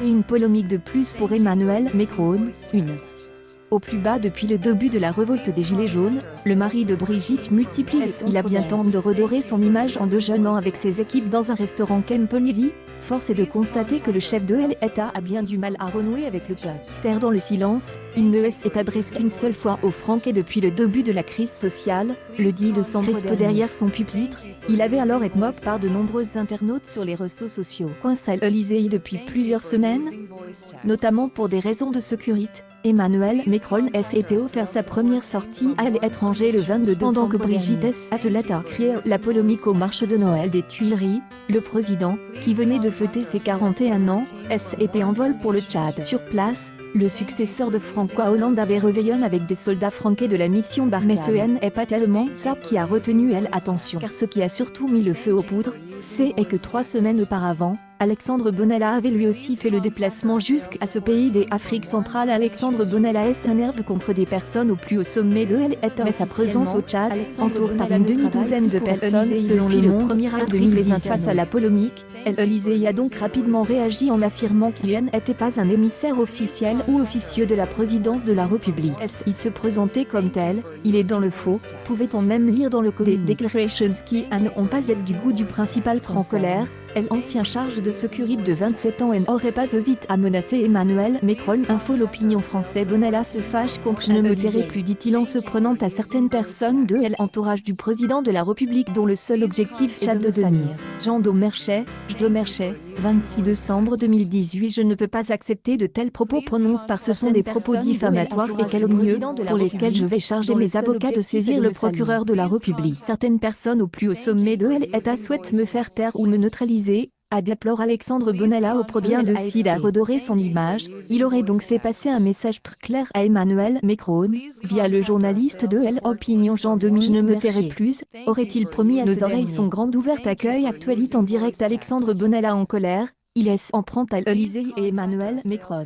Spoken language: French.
Et une polémique de plus pour Emmanuel Macron, une. Au plus bas depuis le début de la révolte des Gilets jaunes, le mari de Brigitte multiplie les il a bien tenté de redorer son image en déjeunant avec ses équipes dans un restaurant Campanelli. Force est de constater que le chef de l'État a bien du mal à renouer avec le peuple. Terre dans le silence, il ne s'est adressé qu'une seule fois aux Français depuis le début de la crise sociale, le 10 décembre derrière son pupitre. Il avait alors été moqué par de nombreux internautes sur les réseaux sociaux. Coincé à l'Élysée depuis plusieurs semaines, notamment pour des raisons de sécurité. Emmanuel Macron s'était offert sa première sortie à l'étranger le 22 décembre pendant que Brigitte s'attelait à créer la polémique aux marches de Noël des Tuileries. Le président, qui venait de fêter ses 41 ans, était en vol pour le Tchad. Sur place, le successeur de François Hollande avait réveillé avec des soldats franqués de la mission Barkhane. Mais ce n'est pas tellement ça qui a retenu l'attention. Car ce qui a surtout mis le feu aux poudres, c'est que 3 semaines auparavant, Alexandre Benalla avait lui aussi fait le déplacement jusqu'à ce pays d'Afrique centrale. Alexandre Benalla s'énerve contre des personnes au plus haut sommet de l'État. Mais sa présence au Tchad, entourée par une demi-douzaine de personnes selon le premier article les face à la polémique, l'Élysée a donc rapidement réagi en affirmant qu'il n'était pas un émissaire officiel ou officieux de la présidence de la République. Il se présentait comme tel, il est dans le faux, pouvait-on même lire dans le code des Declarations qui n'ont pas été du goût du principal en colère. L'ancien charge de sécurité de 27 ans n'aurait pas osé à menacer Emmanuel Macron. Info l'opinion française. Benalla se fâche contre je ne me tairai plus, dit-il en se prenant à certaines personnes de l'entourage du président de la République dont le seul objectif est de devenir. Jean Domerchet, 26 décembre 2018. Je ne peux pas accepter de tels propos prononcés par ce sont des propos diffamatoires et calomnieux pour lesquels je vais charger mes avocats de saisir le procureur de la République. Certaines personnes au plus haut sommet de l'État souhaitent me faire taire ou me neutraliser, a déploré Alexandre Benalla au bien de s'il a redoré son image. Il aurait donc fait passer un message très clair à Emmanuel Macron, via le journaliste de l'Opinion Jean Demi. Je ne me tairai plus, aurait-il promis à nos oreilles son grand ouvert accueil. Actualité en direct. Alexandre Benalla en colère, il en prend à l'Élysée et Emmanuel Macron.